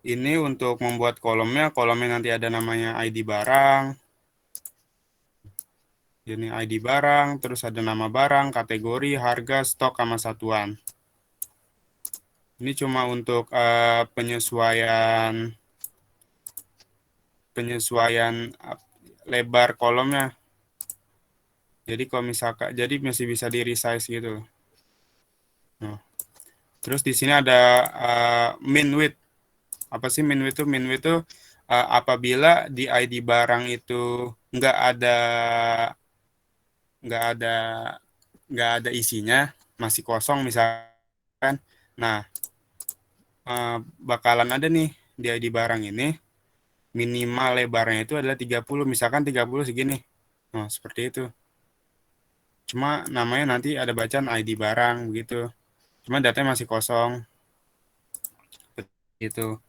ini untuk membuat kolomnya nanti ada namanya ID barang. Ini ID barang, terus ada nama barang, kategori, harga, stok, sama satuan. Ini cuma untuk penyesuaian lebar kolomnya. Jadi kalau misalkan, jadi masih bisa di resize gitu. Nah, terus di sini ada min width. Apa sih min width itu? Min width itu apabila di ID barang itu nggak ada isinya, masih kosong misalkan. Nah, bakalan ada nih di ID barang ini minimal lebarnya itu adalah 30, misalkan 30 segini. Nah, seperti itu. Cuma namanya nanti ada bacaan ID barang begitu. Cuma datanya masih kosong. Gitu.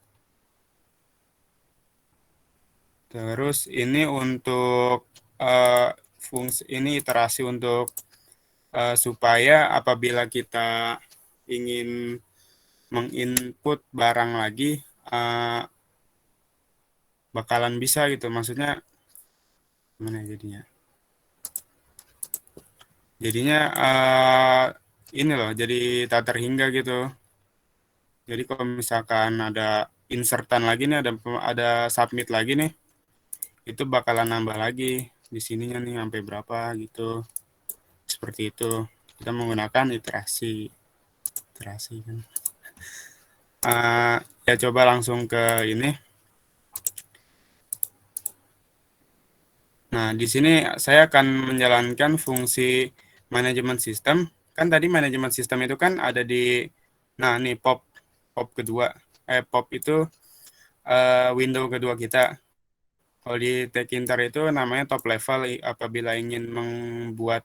Terus ini untuk fungsi ini iterasi untuk supaya apabila kita ingin menginput barang lagi bakalan bisa gitu. Maksudnya gimana jadinya? Jadinya ini loh, jadi tak terhingga gitu. Jadi kalau misalkan ada insertan lagi nih, ada submit lagi nih, itu bakalan nambah lagi di sininya nih sampai berapa gitu. seperti itu. Kita menggunakan iterasi kan. Ya coba langsung ke ini. Nah, di sini saya akan menjalankan fungsi manajemen sistem. Kan tadi manajemen sistem itu kan ada di, nah nih pop kedua, pop itu window kedua kita. Kalau di Tekinter itu namanya top level apabila ingin membuat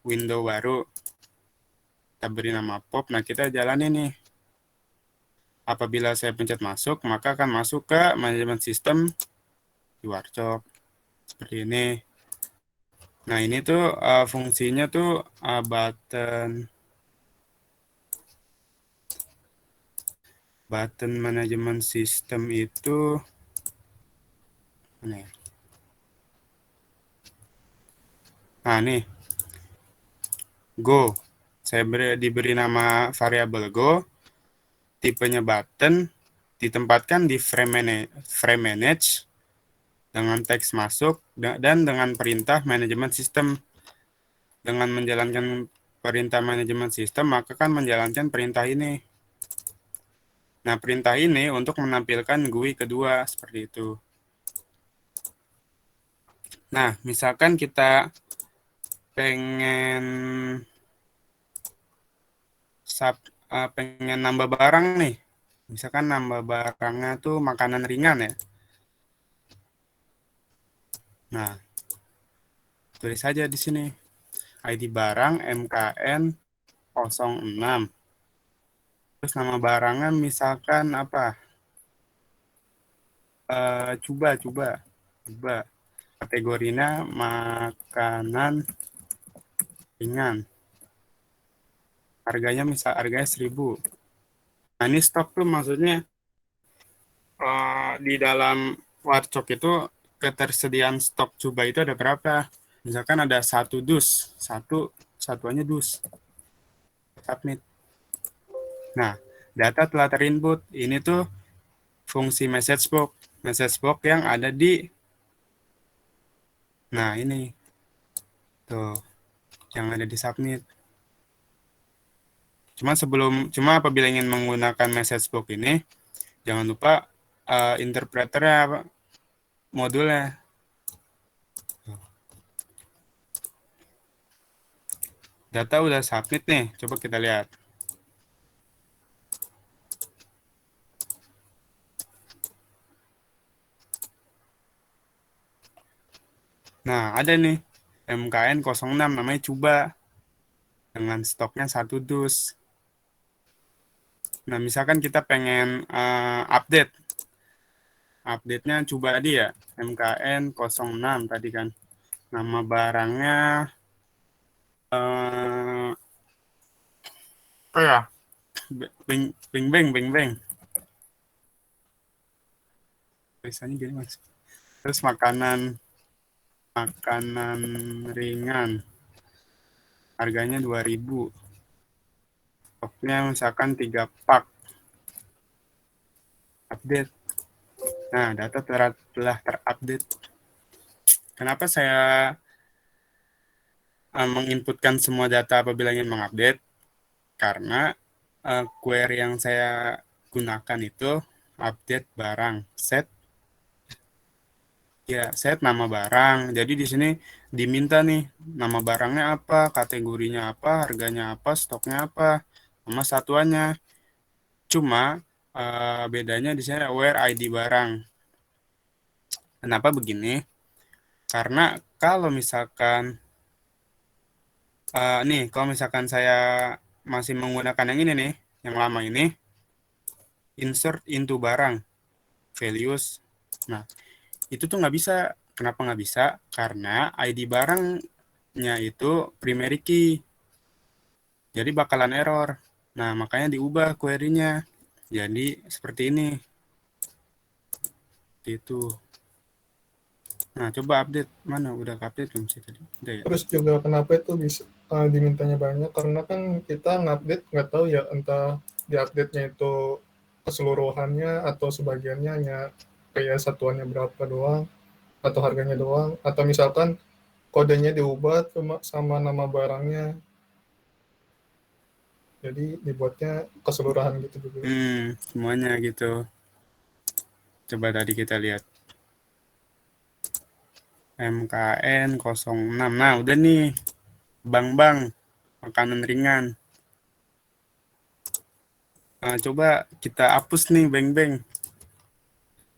window baru. Kita beri nama pop, nah kita jalani nih. Apabila saya pencet masuk, maka akan masuk ke manajemen sistem di Warcop. Seperti ini. Nah, ini tuh fungsinya tuh button manajemen sistem itu mana ya? Nah, nih. Go. Saya diberi nama variabel go. Tipenya button, ditempatkan di frame manage dengan teks masuk dan dengan perintah manajemen sistem. Dengan menjalankan perintah manajemen sistem, maka kan menjalankan perintah ini. Nah, perintah ini untuk menampilkan GUI kedua, seperti itu. Nah, misalkan kita pengen nambah barang nih. Misalkan nambah barangnya tuh makanan ringan ya. Nah, tulis saja di sini. ID barang MKN 06. Terus nama barangnya misalkan apa? Coba. Kategorinya makanan ringan. Harganya 1.000. Nah, ini stok tuh maksudnya di dalam Warcop itu ketersediaan stok coba itu ada berapa? Misalkan ada 1 dus, satuannya dus. Submit. Nah, data telah terinput. Ini tuh fungsi message box yang ada di, nah ini tuh yang ada di submit. Cuma apabila ingin menggunakan message box ini, jangan lupa interpreternya modulnya. Data udah submit nih, coba kita lihat. Nah, ada nih MKN 06 namanya coba dengan stoknya 1 dus. Nah, misalkan kita pengen update. Update-nya coba tadi ya, MKN 06 tadi kan. Nama barangnya apa ya? Beng. Tulisannya gini mas. Terus makanan ringan. Harganya 2.000. Stoknya misalkan 3 pak. Update. Nah, data telah terupdate. Kenapa saya menginputkan semua data apabila ingin mengupdate? Karena query yang saya gunakan itu update barang, set nama barang. Jadi di sini diminta nih nama barangnya apa, kategorinya apa, harganya apa, stoknya apa, sama satuannya. Cuma bedanya di sini where ID barang. Kenapa begini? Karena kalau misalkan kalau misalkan saya masih menggunakan yang ini nih, yang lama ini, insert into barang, values. Nah, itu tuh nggak bisa. Kenapa nggak bisa? Karena ID barangnya itu primary key. Jadi bakalan error. Nah, makanya diubah query-nya. Jadi seperti ini. Itu. Nah, coba update. Mana? Udah update belum sih tadi? Udah ya? Terus juga kenapa itu bisa dimintanya banyak? Karena kan kita ngupdate nggak tahu ya, entah di update-nya itu keseluruhannya atau sebagiannya hanya kayak satuannya berapa doang, atau harganya doang, atau misalkan kodenya diubah sama nama barangnya. Jadi dibuatnya keseluruhan gitu juga. Semuanya gitu. Coba tadi kita lihat. MKN 06. Nah, udah nih. Bang, makanan ringan. Nah, coba kita hapus nih, Beng.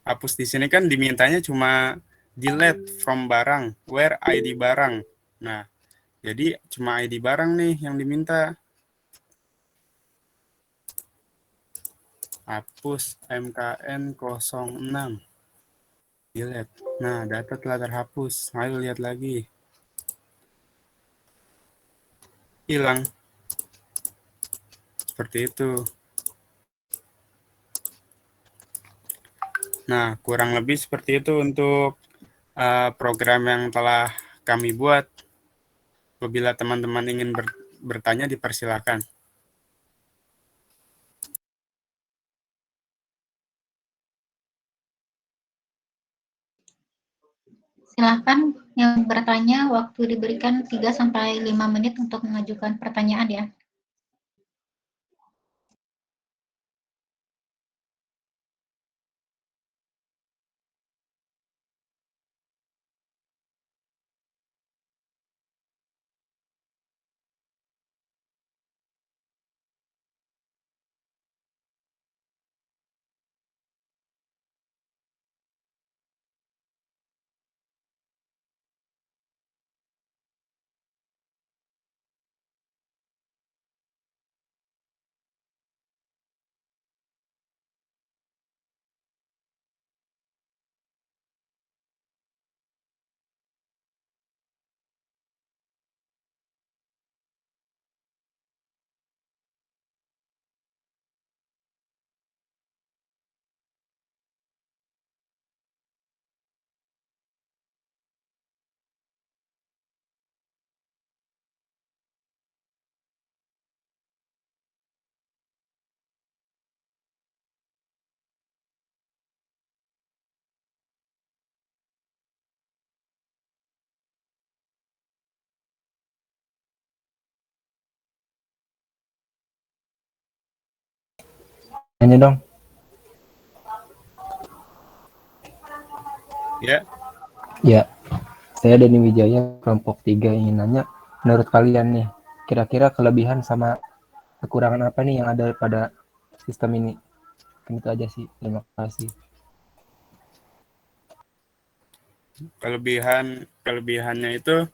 Hapus di sini kan dimintanya cuma delete from barang, where ID barang. Nah, jadi cuma ID barang nih yang diminta. Hapus MKN 06. Delete. Nah, data telah terhapus. Ayo lihat lagi. Hilang. Seperti itu. Nah, kurang lebih seperti itu untuk program yang telah kami buat. Apabila teman-teman ingin bertanya, dipersilakan. Silahkan yang bertanya, waktu diberikan 3-5 menit untuk mengajukan pertanyaan ya. Tanya dong. Ya. Ya, saya Dani Wijaya, kelompok 3 ingin nanya, menurut kalian nih, kira-kira kelebihan sama kekurangan apa nih yang ada pada sistem ini? Itu aja sih, terima kasih. Kelebihannya itu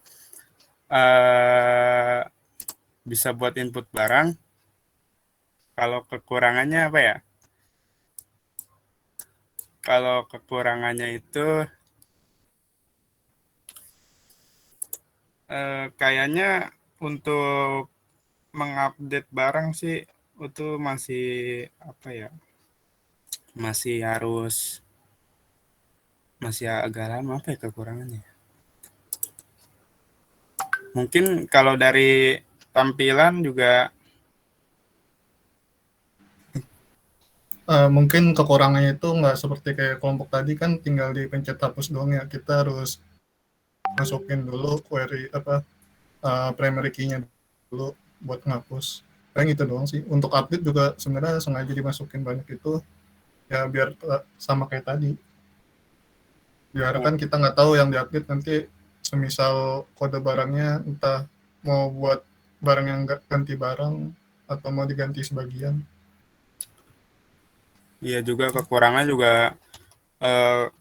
bisa buat input barang. Kalau kekurangannya apa ya? Kalau kekurangannya itu kayaknya untuk mengupdate barang sih itu masih apa ya? Masih agak lama. Apa ya kekurangannya? Mungkin kalau dari tampilan juga Mungkin kekurangannya itu nggak seperti kayak kelompok tadi kan tinggal dipencet hapus doang ya. Kita harus masukin dulu query primary key-nya dulu buat ngapus. Kayak gitu doang sih. Untuk update juga sebenarnya sengaja dimasukin banyak itu ya biar sama kayak tadi. Biar kan kita nggak tahu yang diupdate nanti semisal kode barangnya entah mau buat barang yang ganti barang atau mau diganti sebagian. Iya juga kekurangan juga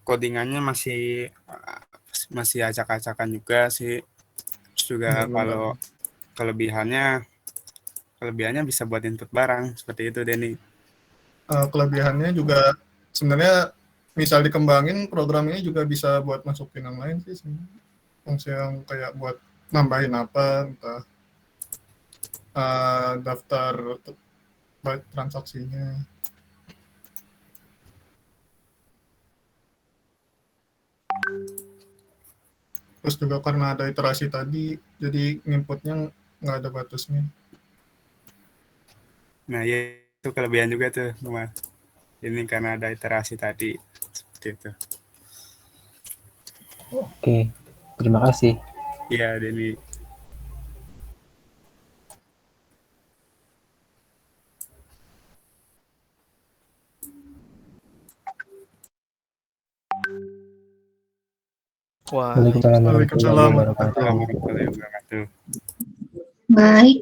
codingannya masih acak-acakan juga sih. Terus juga kalau kelebihannya bisa buat input barang seperti itu, Denny. Kelebihannya juga sebenarnya misal dikembangin program ini juga bisa buat masukin yang lain sih sebenarnya. Fungsi yang kayak buat nambahin apa entah daftar transaksinya. Terus juga karena ada iterasi tadi, jadi inputnya nggak ada batasnya. Nah, ya itu kelebihan juga tuh, Mas. Ini karena ada iterasi tadi, seperti itu. Oke, terima kasih. Iya, Denny. Wah, Waalaikumsalam warahmatullahi Waalaikumsalam. wabarakatuh. Warahmatullahi wabarakatuh. Baik,